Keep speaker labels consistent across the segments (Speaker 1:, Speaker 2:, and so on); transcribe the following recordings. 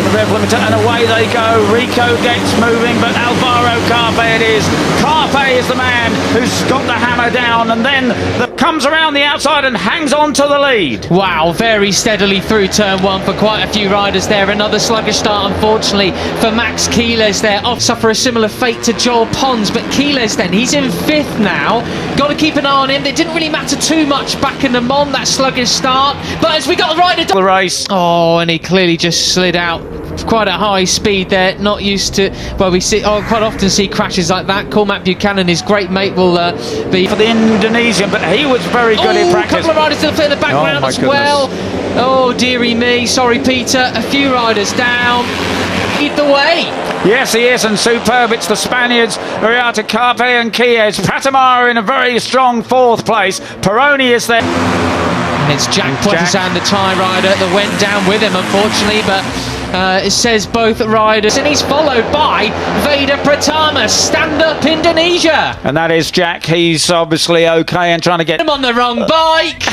Speaker 1: the rev limiter, and away they go. Rico gets moving, but Alvaro Carpe it is. Carpe is the man who's got the hammer down, and then comes around the outside and hangs on to the lead.
Speaker 2: Wow, very steadily through turn one for quite a few riders there. Another sluggish start, unfortunately, for Max Quiles there. Off suffer a similar fate to Joel Pons, but Quiles then, he's in fifth now. Got to keep an eye on him. It didn't really matter too much back in the Mans, that sluggish start, but as we got the rider
Speaker 1: the race.
Speaker 2: Oh, and he clearly just slid out quite a high speed there, not used to, well, we see quite often see crashes like that. Cormac Buchanan, his great mate, will be
Speaker 1: for the Indonesian, but he was very good in practice.
Speaker 2: A couple of riders to the background as well. Oh, dearie me, sorry Peter, a few riders down. Lead the way.
Speaker 1: Yes, he is, and superb. It's the Spaniards, Uriarte, Carpe and Quiles. Patamara in a very strong fourth place. Peroni is there.
Speaker 2: And it's Jack Poitezan, the Thai rider, that went down with him, unfortunately, but it says both riders, and he's followed by Veda Pratama, Stand Up Indonesia.
Speaker 1: And that is Jack. He's obviously okay and trying to get
Speaker 2: him on the wrong bike.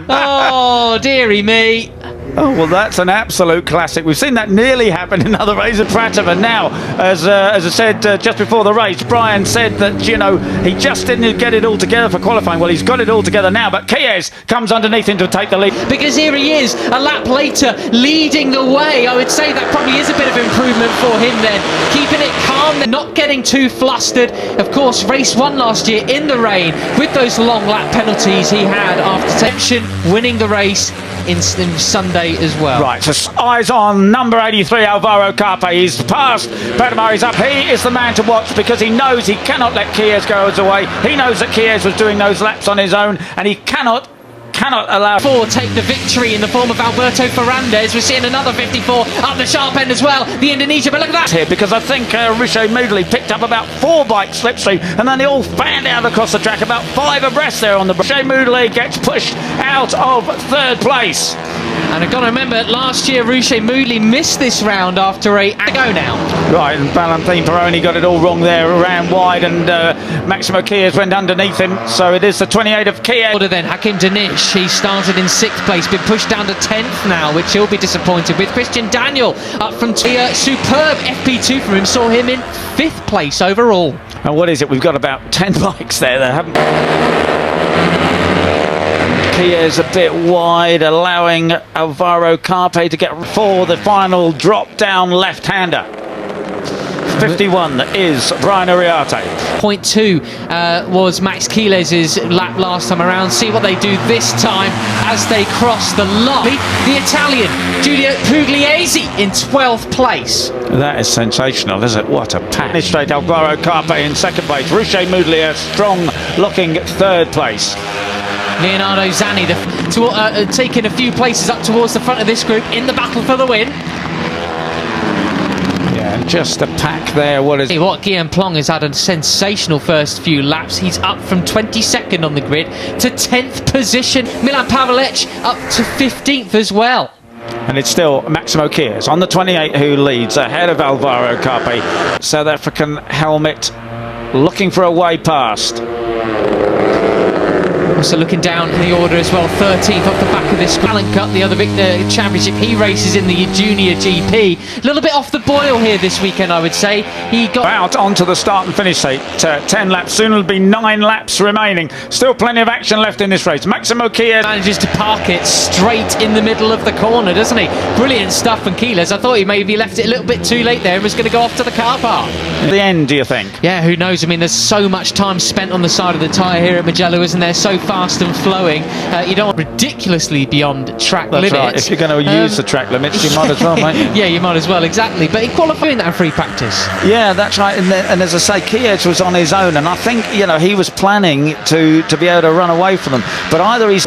Speaker 2: Oh, dearie me.
Speaker 1: Oh, well, that's an absolute classic. We've seen that nearly happen in other races of Pratama. Now, as I said just before the race, Brian said that, you know, he just didn't get it all together for qualifying. Well, he's got it all together now, but Quiles comes underneath him to take the lead.
Speaker 2: Because here he is, a lap later, leading the way. I would say that probably is a bit of improvement for him then. Keeping it calm, not getting too flustered. Of course, race one last year in the rain, with those long lap penalties he had after tension, winning the race in Sunday as well.
Speaker 1: Right, so eyes on number 83, Alvaro Carpe. He's passed Patamara, he's up. He is the man to watch because he knows he cannot let Quiles go away. He knows that Quiles was doing those laps on his own, and he cannot allow
Speaker 2: take the victory in the form of Alberto Ferrandez. We're seeing another 54 up the sharp end as well, the Indonesia, but look at that
Speaker 1: here, because I think Riche Moodley picked up about 4 bikes slipstream, and then they all fanned out across the track, about 5 abreast there on the Riche Moodley gets pushed out of third place.
Speaker 2: And I've got to remember, last year Riche Moodley missed this round after a go now.
Speaker 1: Right, and Valentin Peroni got it all wrong there, ran wide, and Maximo Quiles went underneath him, so it is the 28 of Quiles.
Speaker 2: Order then, Hakim Danish, he started in 6th place, been pushed down to 10th now, which he'll be disappointed with. Christian Daniel up from superb FP2 for him, saw him in 5th place overall.
Speaker 1: And what is it, we've got about 10 bikes there that haven't... Quiles a bit wide, allowing Alvaro Carpe to get for the final drop down left-hander. 51 is Brian Uriarte.
Speaker 2: 0.2 was Max Quiles' lap last time around. See what they do this time as they cross the line. The Italian, Giulio Pugliese, in 12th place.
Speaker 1: That is sensational, isn't it? What a pack. Straight Alvaro Carpe in 2nd place. Riche Moodley, a strong-looking 3rd place.
Speaker 2: Leonardo Zanni taking a few places up towards the front of this group in the battle for the win.
Speaker 1: Yeah, just a pack there. What
Speaker 2: Guillaume Plong has had a sensational first few laps. He's up from 22nd on the grid to 10th position. Milan Pavelec up to 15th as well.
Speaker 1: And it's still Maximo Quiles on the 28 who leads ahead of Alvaro Carpe. South African helmet looking for a way past.
Speaker 2: Also looking down in the order as well, 13th off the back of this Allen Cup, the other championship. He races in the Junior GP. A little bit off the boil here this weekend, I would say. He got
Speaker 1: out onto the start and finish straight. 10 laps, soon will be 9 laps remaining. Still plenty of action left in this race. Maximo Quiles
Speaker 2: manages to park it straight in the middle of the corner, doesn't he? Brilliant stuff from Quiles. I thought he maybe left it a little bit too late there and was going to go off to the car park.
Speaker 1: At the end, do you think?
Speaker 2: Yeah, who knows? I mean, there's so much time spent on the side of the tyre here at Mugello, isn't there? So fast and flowing. You don't want ridiculously beyond track limits.
Speaker 1: Right. If you're going to use the track limits, you might as well, mate.
Speaker 2: Yeah, you might as well, exactly. But in qualifying that in free practice.
Speaker 1: Yeah, that's right. And as I say, Quiles was on his own, and I think, you know, he was planning to be able to run away from them. But either he's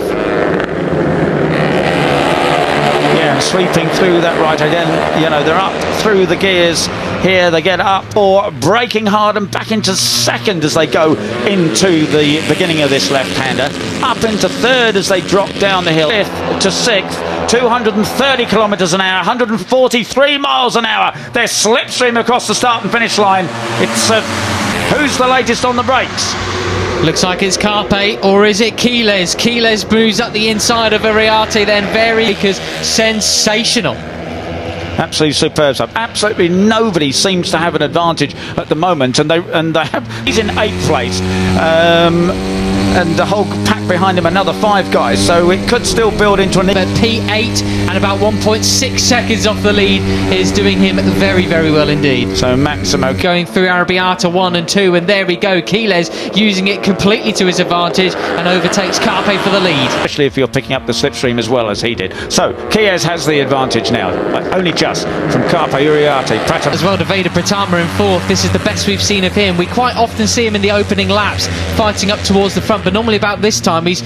Speaker 1: sweeping through that right again, you know, they're up through the gears here, they get up, or braking hard and back into 2nd as they go into the beginning of this left-hander, up into 3rd as they drop down the hill, 5th to 6th, 230 kilometres an hour, 143 miles an hour. They're slipstream across the start and finish line. It's who's the latest on the brakes?
Speaker 2: Looks like it's Carpe, or is it Quiles? Quiles moves up the inside of Uriarte then, very because sensational.
Speaker 1: absolutely superb stuff. Absolutely nobody seems to have an advantage at the moment, and they have. He's in 8th place. And the whole pack behind him, another 5 guys, so it could still build into an...
Speaker 2: But P8 and about 1.6 seconds off the lead is doing him very, very well indeed.
Speaker 1: So Maximo
Speaker 2: going through Arrabbiata 1 and 2, and there we go. Quiles using it completely to his advantage and overtakes Carpe for the lead.
Speaker 1: Especially if you're picking up the slipstream as well as he did. So Quiles has the advantage now, only just from Carpe, Uriarte, Pratama.
Speaker 2: As well to Vader Pratama in 4th. This is the best we've seen of him. We quite often see him in the opening laps fighting up towards the front, but normally about this time he's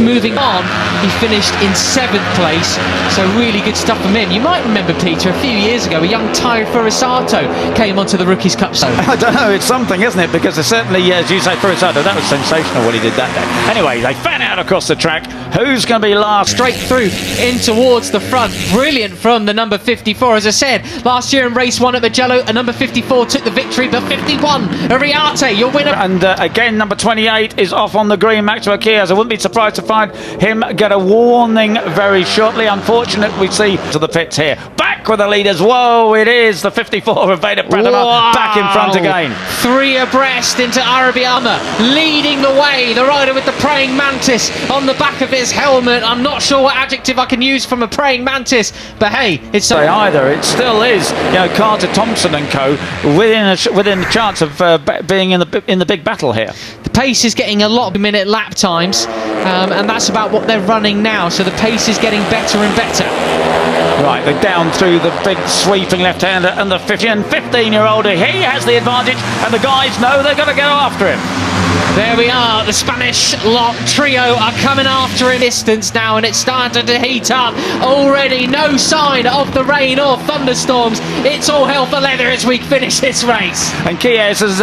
Speaker 2: moving on. He finished in 7th place, so really good stuff from him. You might remember, Peter, a few years ago, a young Tyro Furusato came onto the Rookies Cup zone.
Speaker 1: I don't know, it's something, isn't it? Because certainly, as you say, Furusato, that was sensational what he did that day. Anyway, they fan out across the track. Who's going to be last?
Speaker 2: Straight through in towards the front. Brilliant from the number 54. As I said, last year in race 1 at Mugello, a number 54 took the victory, but 51, Uriarte, your winner.
Speaker 1: And again, number 28 is off on the green, Maximo Quiles. I wouldn't be surprised to find him get a warning very shortly. Unfortunate, we see to the pits here. Back with the leaders. Whoa, it is the 54 of Vader Pratama back in front again.
Speaker 2: 3 abreast into Arrabbiata, leading the way. The rider with the praying mantis on the back of his helmet. I'm not sure what adjective I can use from a praying mantis, but hey, it's
Speaker 1: either. It still is, Carter Thompson and co. within the chance of being in the big battle here.
Speaker 2: The pace is getting a lot of minute lap times, and that's about what they're running now. So the pace is getting better and better.
Speaker 1: Right, they're down through the big sweeping left-hander and the 15-year-old. He has the advantage, and the guys know they've got to go after him.
Speaker 2: There we are, the Spanish trio are coming after in distance now, and it's started to heat up already. No sign of the rain or thunderstorms. It's all hell for leather as we finish this race.
Speaker 1: And Quiles has,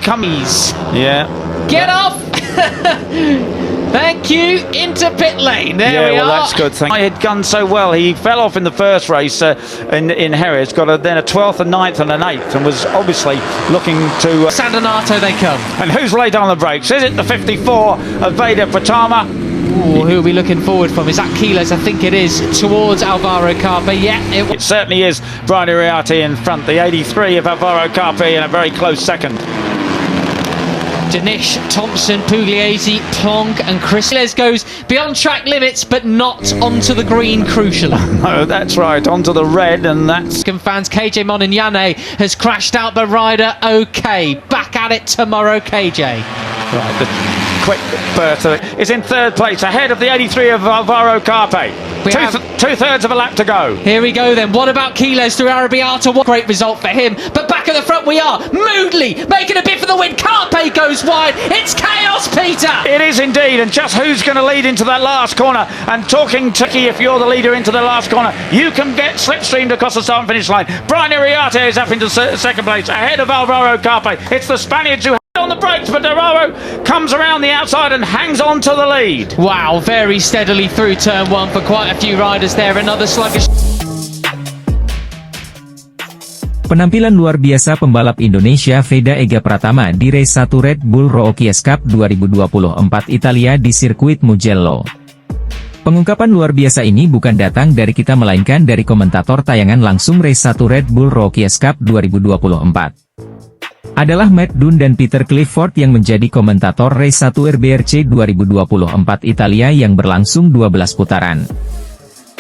Speaker 1: come ease. Yeah.
Speaker 2: Get off! Thank you, into pit lane. There we are.
Speaker 1: That's good. He had gone so well. He fell off in the first race in Jerez, got then a 12th, a 9th and an 8th, and was obviously looking to...
Speaker 2: San Donato they come.
Speaker 1: And who's laid on the brakes? Is it the 54 of Vader Pratama?
Speaker 2: Ooh, who are we looking forward from? Is that Quiles? I think it is, towards Alvaro Carpe. Yeah,
Speaker 1: it certainly is. Brian Uriarte in front. The 83 of Alvaro Carpe in a very close second.
Speaker 2: Danish, Thompson, Pugliese, Plonk and Chris Quiles goes beyond track limits, but not onto the green, crucially.
Speaker 1: No, that's right, onto the red, and that's...
Speaker 2: Fans, KJ Monignane has crashed out the rider. Okay, back at it tomorrow, KJ.
Speaker 1: Right, the quick Bertha is in 3rd place, ahead of the 83 of Alvaro Carpe. Two-thirds of a lap to go.
Speaker 2: Here we go then. What about Quiles through Arrabbiata? What a great result for him. But back at the front we are. Moodley making a bid for the win. Carpe goes wide. It's chaos, Peter.
Speaker 1: It is indeed. And just who's going to lead into that last corner? And talking Tucky, if you're the leader into the last corner, you can get slipstreamed across the start and finish line. Brian Uriarte is up into 2nd place, ahead of Alvaro Carpe. It's the Spaniards who on the brakes, but Navarro comes around the outside and hangs on to the lead.
Speaker 2: Wow, very steadily through turn 1 for quite a few riders there. Another sluggish.
Speaker 3: Penampilan luar biasa pembalap Indonesia Veda Ega Pratama di race 1 Red Bull Rookies Cup 2024 Italia di sirkuit Mugello. Pengungkapan luar biasa ini bukan datang dari kita melainkan dari komentator tayangan langsung race 1 Red Bull Rookies Cup 2024. Adalah Matt Dunn dan Peter Clifford yang menjadi komentator race 1 RBRC 2024 Italia yang berlangsung 12 putaran.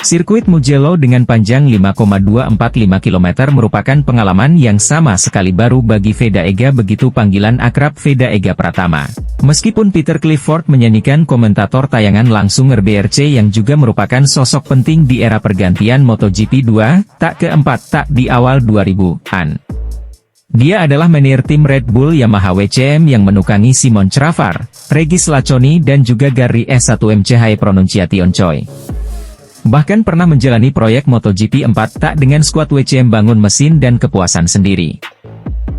Speaker 3: Sirkuit Mugello dengan panjang 5,245 km merupakan pengalaman yang sama sekali baru bagi Veda Ega, begitu panggilan akrab Veda Ega Pratama. Meskipun Peter Clifford menyanyikan komentator tayangan langsung RBRC yang juga merupakan sosok penting di era pergantian MotoGP 2, tak keempat tak di awal 2000-an. Dia adalah manajer tim Red Bull Yamaha WCM yang menukangi Simon Travar, Regis Laconi dan juga Gary S1MCH Pronunciation Choi. Bahkan pernah menjalani proyek MotoGP 4 tak dengan skuad WCM bangun mesin dan kepuasan sendiri.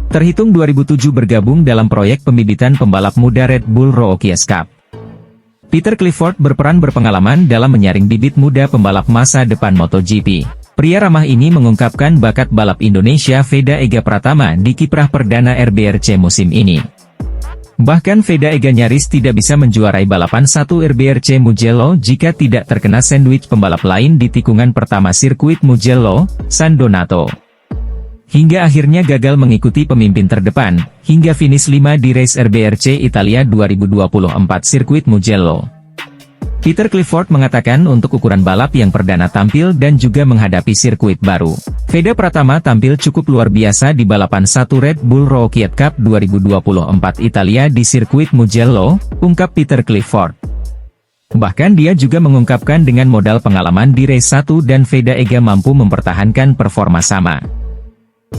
Speaker 3: Terhitung 2007 bergabung dalam proyek pembibitan pembalap muda Red Bull Rookies Cup. Peter Clifford berperan berpengalaman dalam menyaring bibit muda pembalap masa depan MotoGP. Pria ramah ini mengungkapkan bakat balap Indonesia Veda Ega Pratama di kiprah perdana RBRC musim ini. Bahkan Veda Ega nyaris tidak bisa menjuarai balapan 1 RBRC Mugello jika tidak terkena sandwich pembalap lain di tikungan pertama sirkuit Mugello, San Donato. Hingga akhirnya gagal mengikuti pemimpin terdepan, hingga finish 5 di race RBRC Italia 2024 sirkuit Mugello. Peter Clifford mengatakan untuk ukuran balap yang perdana tampil dan juga menghadapi sirkuit baru, Veda Pratama tampil cukup luar biasa di balapan 1 Red Bull Rookie Cup 2024 Italia di sirkuit Mugello, ungkap Peter Clifford. Bahkan dia juga mengungkapkan dengan modal pengalaman di race 1 dan Veda Ega mampu mempertahankan performa sama.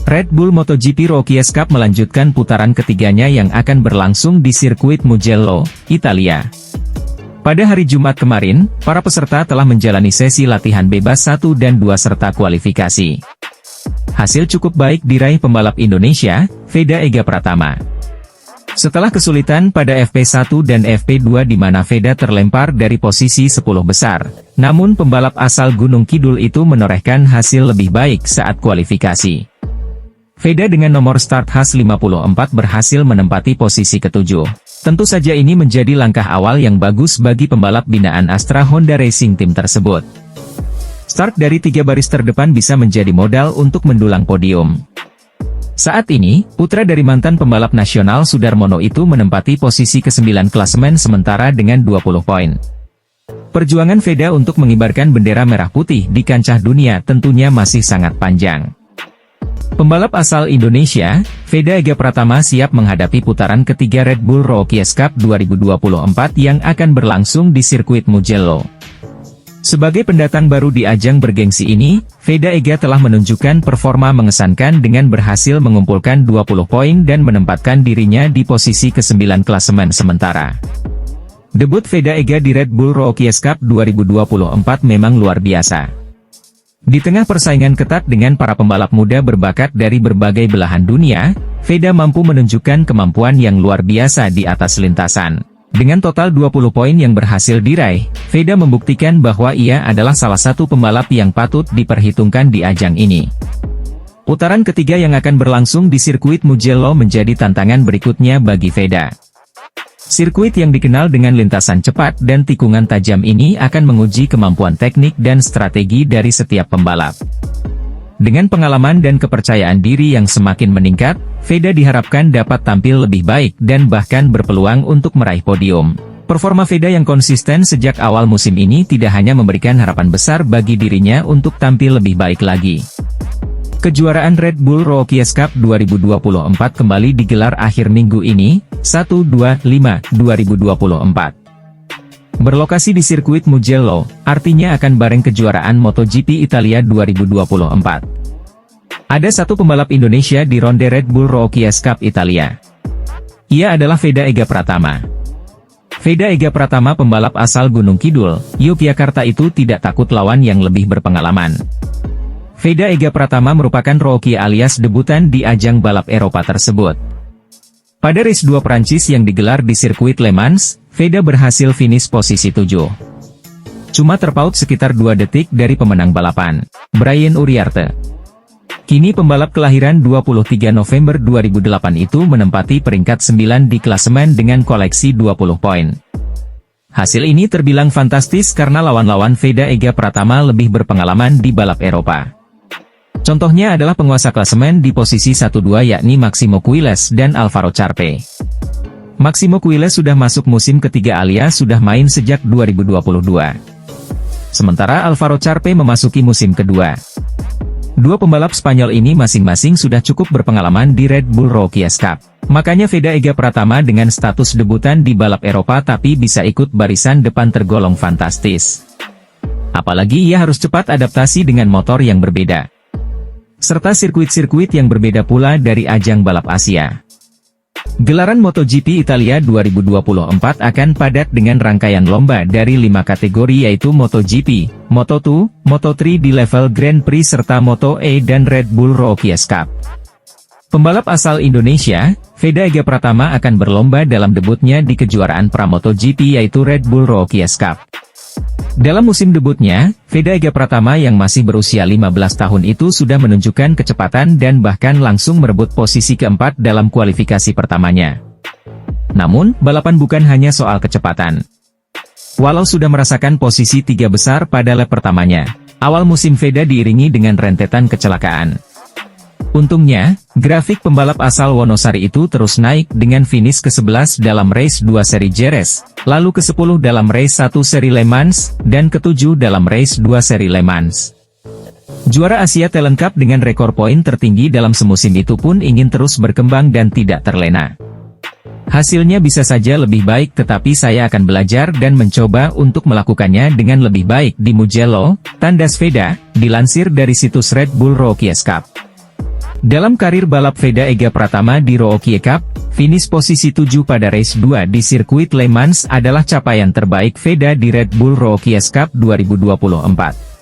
Speaker 3: Red Bull MotoGP Rookie Cup melanjutkan putaran ketiganya yang akan berlangsung di sirkuit Mugello, Italia. Pada hari Jumat kemarin, para peserta telah menjalani sesi latihan bebas 1 dan 2 serta kualifikasi. Hasil cukup baik diraih pembalap Indonesia, Veda Ega Pratama. Setelah kesulitan pada FP1 dan FP2 di mana Veda terlempar dari posisi 10 besar, namun pembalap asal Gunung Kidul itu menorehkan hasil lebih baik saat kualifikasi. Veda dengan nomor start H54 berhasil menempati posisi ke-7. Tentu saja ini menjadi langkah awal yang bagus bagi pembalap binaan Astra Honda Racing Team tersebut. Start dari 3 baris terdepan bisa menjadi modal untuk mendulang podium. Saat ini, putra dari mantan pembalap nasional Sudarmono itu menempati posisi ke-9 klasemen sementara dengan 20 poin. Perjuangan Veda untuk mengibarkan bendera merah putih di kancah dunia tentunya masih sangat panjang. Pembalap asal Indonesia, Veda Ega Pratama siap menghadapi putaran ketiga Red Bull Rookie Cup 2024 yang akan berlangsung di sirkuit Mugello. Sebagai pendatang baru di ajang bergengsi ini, Veda Ega telah menunjukkan performa mengesankan dengan berhasil mengumpulkan 20 poin dan menempatkan dirinya di posisi ke-9 klasemen sementara. Debut Veda Ega di Red Bull Rookie Cup 2024 memang luar biasa. Di tengah persaingan ketat dengan para pembalap muda berbakat dari berbagai belahan dunia, Veda mampu menunjukkan kemampuan yang luar biasa di atas lintasan. Dengan total 20 poin yang berhasil diraih, Veda membuktikan bahwa ia adalah salah satu pembalap yang patut diperhitungkan di ajang ini. Putaran ketiga yang akan berlangsung di sirkuit Mugello menjadi tantangan berikutnya bagi Veda. Sirkuit yang dikenal dengan lintasan cepat dan tikungan tajam ini akan menguji kemampuan teknik dan strategi dari setiap pembalap. Dengan pengalaman dan kepercayaan diri yang semakin meningkat, Veda diharapkan dapat tampil lebih baik dan bahkan berpeluang untuk meraih podium. Performa Veda yang konsisten sejak awal musim ini tidak hanya memberikan harapan besar bagi dirinya untuk tampil lebih baik lagi. Kejuaraan Red Bull Rookie Cup 2024 kembali digelar akhir minggu ini, 1-2-5-2024. Berlokasi di sirkuit Mugello, artinya akan bareng kejuaraan MotoGP Italia 2024. Ada satu pembalap Indonesia di ronde Red Bull Rookie Cup Italia. Ia adalah Veda Ega Pratama. Veda Ega Pratama pembalap asal Gunung Kidul, Yogyakarta itu tidak takut lawan yang lebih berpengalaman. Veda Ega Pratama merupakan rookie alias debutan di ajang balap Eropa tersebut. Pada race 2 Prancis yang digelar di sirkuit Le Mans, Veda berhasil finish posisi 7. Cuma terpaut sekitar 2 detik dari pemenang balapan, Brian Uriarte. Kini pembalap kelahiran 23 November 2008 itu menempati peringkat 9 di klasemen dengan koleksi 20 poin. Hasil ini terbilang fantastis karena lawan-lawan Veda Ega Pratama lebih berpengalaman di balap Eropa. Contohnya adalah penguasa klasemen di posisi 1-2 yakni Maximo Quiles dan Alvaro Charpe. Maximo Quiles sudah masuk musim ketiga alias sudah main sejak 2022. Sementara Alvaro Charpe memasuki musim kedua. Dua pembalap Spanyol ini masing-masing sudah cukup berpengalaman di Red Bull Rookie Cup. Makanya Veda Ega Pratama dengan status debutan di balap Eropa tapi bisa ikut barisan depan tergolong fantastis. Apalagi ia harus cepat adaptasi dengan motor yang berbeda. Serta sirkuit-sirkuit yang berbeda pula dari ajang balap Asia. Gelaran MotoGP Italia 2024 akan padat dengan rangkaian lomba dari 5 kategori yaitu MotoGP, Moto2, Moto3 di level Grand Prix serta Moto E dan Red Bull Rookie Cup. Pembalap asal Indonesia, Veda Ega Pratama akan berlomba dalam debutnya di kejuaraan pra-MotoGP yaitu Red Bull Rookie Cup. Dalam musim debutnya, Veda Ega Pratama yang masih berusia 15 tahun itu sudah menunjukkan kecepatan dan bahkan langsung merebut posisi keempat dalam kualifikasi pertamanya. Namun, balapan bukan hanya soal kecepatan. Walau sudah merasakan posisi 3 besar pada lap pertamanya, awal musim Veda diiringi dengan rentetan kecelakaan. Untungnya, grafik pembalap asal Wonosari itu terus naik dengan finish ke-11 dalam race 2 seri Jerez, lalu ke-10 dalam race 1 seri Le Mans, dan ke-7 dalam race 2 seri Le Mans. Juara Asia Talent Cup dengan rekor poin tertinggi dalam semusim itu pun ingin terus berkembang dan tidak terlena. Hasilnya bisa saja lebih baik, tetapi saya akan belajar dan mencoba untuk melakukannya dengan lebih baik di Mugello, tandas Veda, dilansir dari situs Red Bull Rookies Cup. Dalam karir balap Veda Ega Pratama di Rookie Cup, finish posisi 7 pada race 2 di sirkuit Le Mans adalah capaian terbaik Veda di Red Bull Rookies Cup 2024.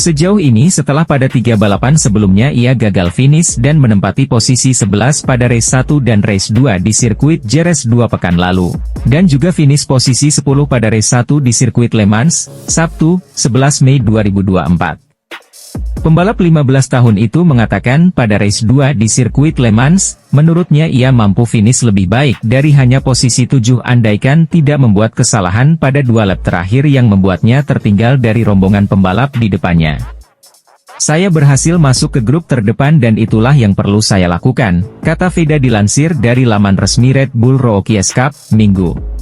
Speaker 3: Sejauh ini setelah pada 3 balapan sebelumnya ia gagal finish dan menempati posisi 11 pada race 1 dan race 2 di sirkuit Jerez 2 pekan lalu, dan juga finish posisi 10 pada race 1 di sirkuit Le Mans, Sabtu, 11 Mei 2024. Pembalap 15 tahun itu mengatakan pada race 2 di sirkuit Le Mans, menurutnya ia mampu finish lebih baik dari hanya posisi 7 andaikan tidak membuat kesalahan pada 2 lap terakhir yang membuatnya tertinggal dari rombongan pembalap di depannya. Saya berhasil masuk ke grup terdepan dan itulah yang perlu saya lakukan, kata Veda dilansir dari laman resmi Red Bull Rookies Cup, Minggu.